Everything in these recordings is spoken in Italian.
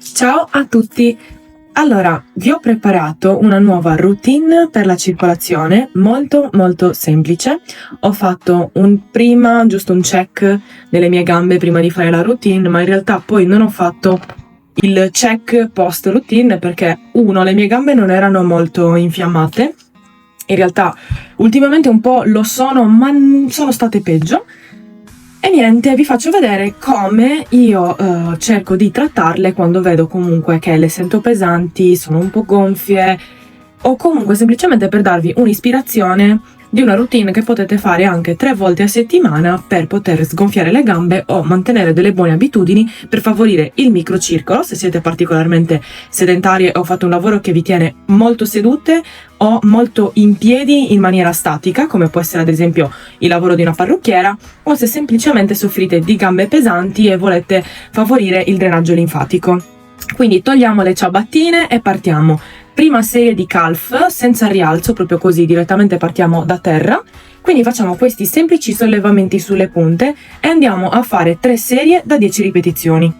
Ciao a tutti! Allora, vi ho preparato una nuova routine per la circolazione molto semplice. Ho fatto giusto un check delle mie gambe prima di fare la routine, ma in realtà poi non ho fatto il check post routine perché le mie gambe non erano molto infiammate. In realtà ultimamente un po' lo sono, ma sono state peggio. E niente, vi faccio vedere come io cerco di trattarle quando vedo comunque che le sento pesanti, sono un po' gonfie, o comunque semplicemente per darvi un'ispirazione di una routine che potete fare anche 3 volte a settimana per poter sgonfiare le gambe o mantenere delle buone abitudini per favorire il microcircolo se siete particolarmente sedentarie o fate un lavoro che vi tiene molto sedute o molto in piedi in maniera statica, come può essere ad esempio il lavoro di una parrucchiera, o se semplicemente soffrite di gambe pesanti e volete favorire il drenaggio linfatico. Quindi togliamo le ciabattine e partiamo. Prima serie di calf senza rialzo, proprio così direttamente partiamo da terra. Quindi facciamo questi semplici sollevamenti sulle punte e andiamo a fare 3 serie da 10 ripetizioni.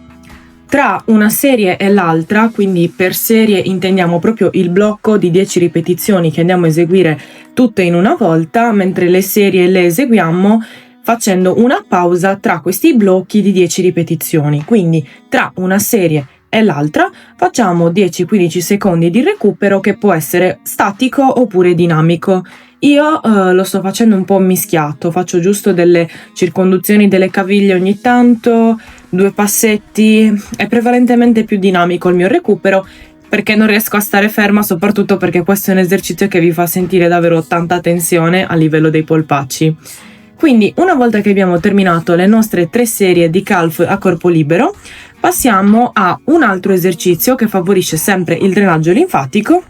Tra una serie e l'altra, quindi per serie intendiamo proprio il blocco di 10 ripetizioni che andiamo a eseguire tutte in una volta, mentre le serie le eseguiamo facendo una pausa tra questi blocchi di 10 ripetizioni. Quindi tra una serie e l'altra facciamo 10-15 secondi di recupero che può essere statico oppure dinamico. Io lo sto facendo un po' mischiato, faccio giusto delle circonduzioni delle caviglie ogni tanto, 2 passetti, è prevalentemente più dinamico il mio recupero perché non riesco a stare ferma, soprattutto perché questo è un esercizio che vi fa sentire davvero tanta tensione a livello dei polpacci. Quindi una volta che abbiamo terminato le nostre 3 serie di calf a corpo libero, passiamo a un altro esercizio che favorisce sempre il drenaggio linfatico,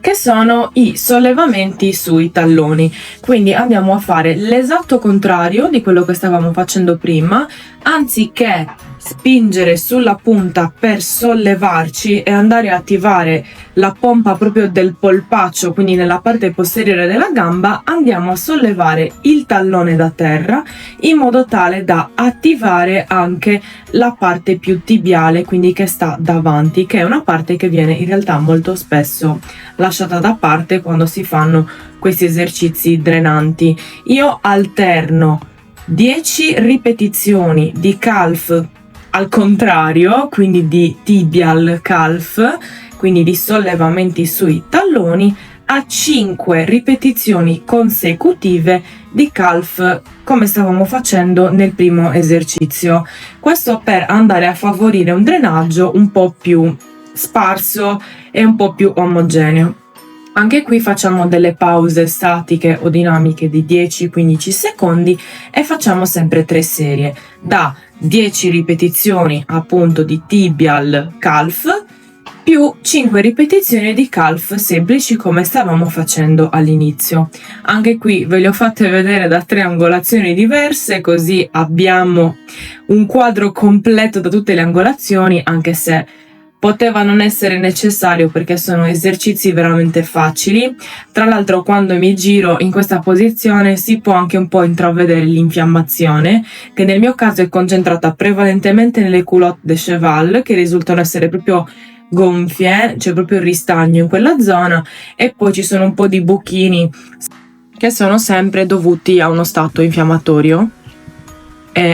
che sono i sollevamenti sui talloni. Quindi andiamo a fare l'esatto contrario di quello che stavamo facendo prima. Anziché spingere sulla punta per sollevarci e andare a attivare la pompa proprio del polpaccio, quindi nella parte posteriore della gamba, andiamo a sollevare il tallone da terra in modo tale da attivare anche la parte più tibiale, quindi che sta davanti, che è una parte che viene in realtà molto spesso lasciata da parte quando si fanno questi esercizi drenanti. Io alterno 10 ripetizioni di calf al contrario, quindi di tibial calf, quindi di sollevamenti sui talloni, a 5 ripetizioni consecutive di calf come stavamo facendo nel primo esercizio. Questo per andare a favorire un drenaggio un po' più sparso e un po' più omogeneo. Anche qui facciamo delle pause statiche o dinamiche di 10-15 secondi e facciamo sempre 3 serie da 10 ripetizioni appunto di tibial calf più 5 ripetizioni di calf semplici come stavamo facendo all'inizio. Anche qui ve le ho fatte vedere da 3 angolazioni diverse, così abbiamo un quadro completo da tutte le angolazioni, anche se poteva non essere necessario perché sono esercizi veramente facili. Tra l'altro quando mi giro in questa posizione si può anche un po' intravedere l'infiammazione, che nel mio caso è concentrata prevalentemente nelle culotte de cheval, che risultano essere proprio gonfie, c'è proprio il ristagno in quella zona, e poi ci sono un po' di buchini che sono sempre dovuti a uno stato infiammatorio.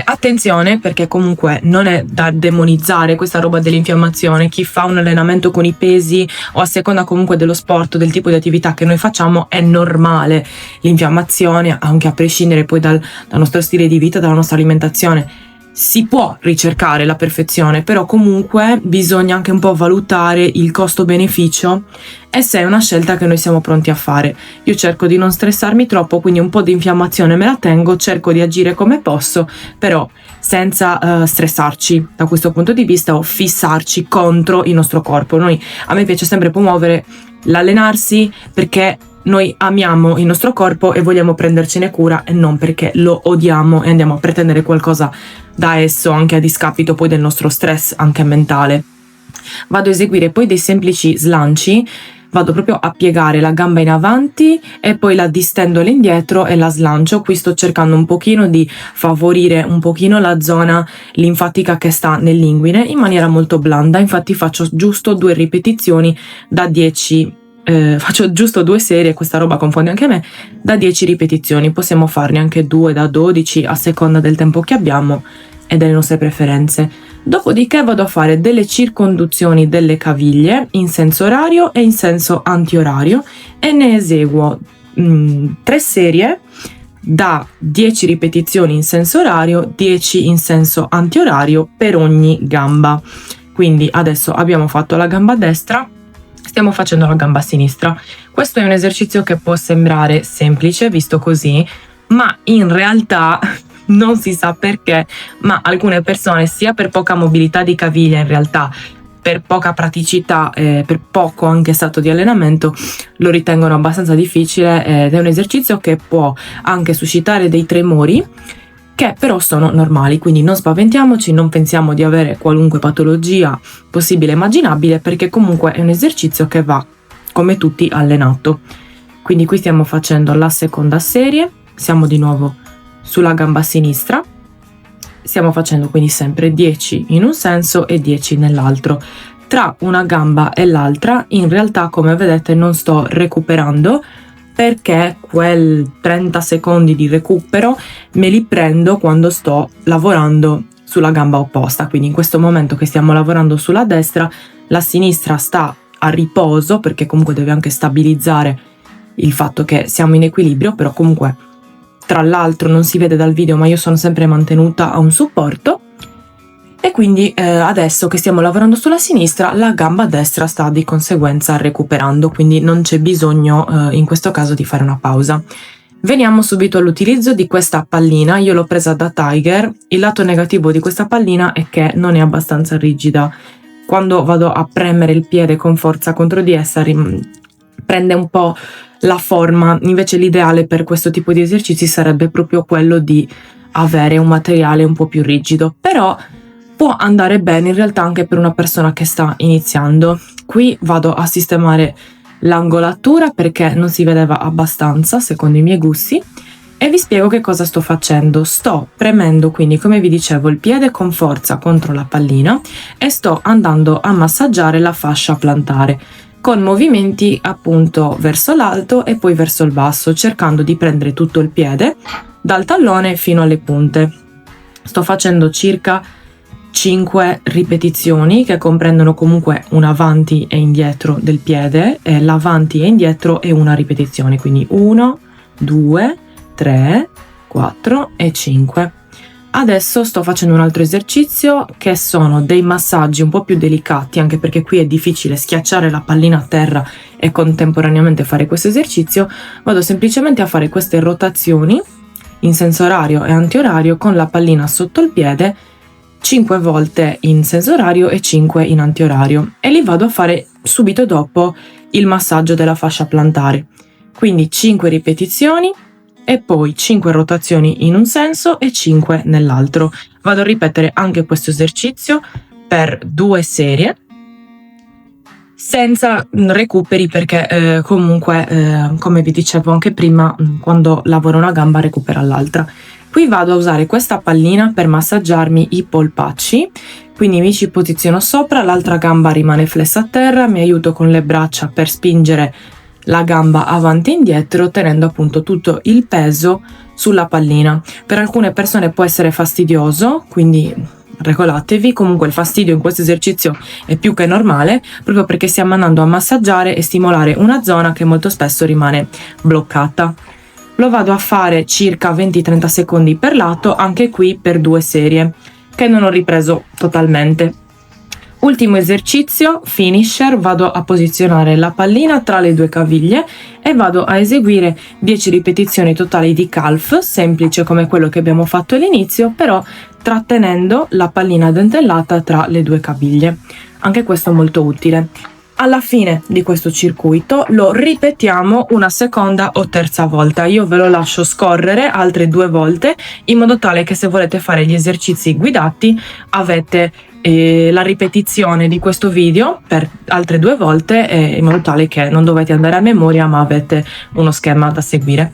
Attenzione, perché comunque non è da demonizzare questa roba dell'infiammazione. Chi fa un allenamento con i pesi o a seconda comunque dello sport, del tipo di attività che noi facciamo, è normale l'infiammazione, anche a prescindere poi dal nostro stile di vita, dalla nostra alimentazione. Si può ricercare la perfezione, però comunque bisogna anche un po' valutare il costo-beneficio e se è una scelta che noi siamo pronti a fare. Io cerco di non stressarmi troppo, quindi un po' di infiammazione me la tengo, cerco di agire come posso, però senza stressarci da questo punto di vista o fissarci contro il nostro corpo. A me piace sempre promuovere l'allenarsi perché noi amiamo il nostro corpo e vogliamo prendercene cura e non perché lo odiamo e andiamo a pretendere qualcosa da esso, anche a discapito poi del nostro stress anche mentale. Vado a eseguire poi dei semplici slanci vado proprio a piegare la gamba in avanti e poi la distendo all'indietro e la slancio. Qui sto cercando un pochino di favorire un pochino la zona linfatica che sta nell'inguine in maniera molto blanda, infatti faccio giusto 2 ripetizioni da 10. Faccio giusto 2 serie, questa roba confonde anche me, da 10 ripetizioni, possiamo farne anche 2 da 12 a seconda del tempo che abbiamo e delle nostre preferenze. Dopodiché vado a fare delle circonduzioni delle caviglie in senso orario e in senso antiorario e ne eseguo 3 serie da 10 ripetizioni in senso orario, 10 in senso antiorario per ogni gamba. Quindi adesso abbiamo fatto la gamba destra, stiamo facendo la gamba sinistra. Questo è un esercizio che può sembrare semplice visto così, ma in realtà non si sa perché, ma alcune persone, sia per poca mobilità di caviglia, in realtà per poca praticità, per poco anche stato di allenamento, lo ritengono abbastanza difficile ed è un esercizio che può anche suscitare dei tremori, che però sono normali, quindi non spaventiamoci, non pensiamo di avere qualunque patologia possibile e immaginabile, perché comunque è un esercizio che va, come tutti, allenato. Quindi qui stiamo facendo la seconda serie, siamo di nuovo sulla gamba sinistra, stiamo facendo quindi sempre 10 in un senso e 10 nell'altro. Tra una gamba e l'altra, in realtà, come vedete, non sto recuperando, perché quel 30 secondi di recupero me li prendo quando sto lavorando sulla gamba opposta. Quindi in questo momento che stiamo lavorando sulla destra, la sinistra sta a riposo, perché comunque deve anche stabilizzare il fatto che siamo in equilibrio, però comunque tra l'altro non si vede dal video, ma io sono sempre mantenuta a un supporto. E quindi adesso che stiamo lavorando sulla sinistra, la gamba destra sta di conseguenza recuperando, quindi non c'è bisogno in questo caso di fare una pausa. Veniamo subito all'utilizzo di questa pallina. Io l'ho presa da Tiger. Il lato negativo di questa pallina è che non è abbastanza rigida. Quando vado a premere il piede con forza contro di essa prende un po' la forma. Invece l'ideale per questo tipo di esercizi sarebbe proprio quello di avere un materiale un po' più rigido, però può andare bene in realtà anche per una persona che sta iniziando. Qui vado a sistemare l'angolatura perché non si vedeva abbastanza secondo i miei gusti e vi spiego che cosa sto facendo. Sto premendo quindi, come vi dicevo, il piede con forza contro la pallina e sto andando a massaggiare la fascia plantare con movimenti appunto verso l'alto e poi verso il basso, cercando di prendere tutto il piede dal tallone fino alle punte. Sto facendo circa 5 ripetizioni che comprendono comunque un avanti e indietro del piede, e l'avanti e indietro è una ripetizione, quindi 1, 2, 3, 4 e 5. Adesso sto facendo un altro esercizio che sono dei massaggi un po' più delicati, anche perché qui è difficile schiacciare la pallina a terra e contemporaneamente fare questo esercizio. Vado semplicemente a fare queste rotazioni in senso orario e antiorario con la pallina sotto il piede, 5 volte in senso orario e 5 in antiorario, e li vado a fare subito dopo il massaggio della fascia plantare. Quindi 5 ripetizioni e poi 5 rotazioni in un senso e 5 nell'altro. Vado a ripetere anche questo esercizio per 2 serie senza recuperi, perché comunque come vi dicevo anche prima, quando lavoro una gamba recupera l'altra. Qui vado a usare questa pallina per massaggiarmi i polpacci, quindi mi ci posiziono sopra, l'altra gamba rimane flessa a terra, mi aiuto con le braccia per spingere la gamba avanti e indietro, tenendo appunto tutto il peso sulla pallina. Per alcune persone può essere fastidioso, quindi regolatevi. Comunque il fastidio in questo esercizio è più che normale, proprio perché stiamo andando a massaggiare e stimolare una zona che molto spesso rimane bloccata. Lo vado a fare circa 20-30 secondi per lato, anche qui per 2 serie, che non ho ripreso totalmente. Ultimo esercizio, finisher, vado a posizionare la pallina tra le 2 caviglie e vado a eseguire 10 ripetizioni totali di calf, semplice come quello che abbiamo fatto all'inizio, però trattenendo la pallina dentellata tra le 2 caviglie. Anche questo è molto utile. Alla fine di questo circuito lo ripetiamo una seconda o terza volta. Io ve lo lascio scorrere altre 2 volte, in modo tale che se volete fare gli esercizi guidati avete la ripetizione di questo video per altre 2 volte, in modo tale che non dovete andare a memoria ma avete uno schema da seguire.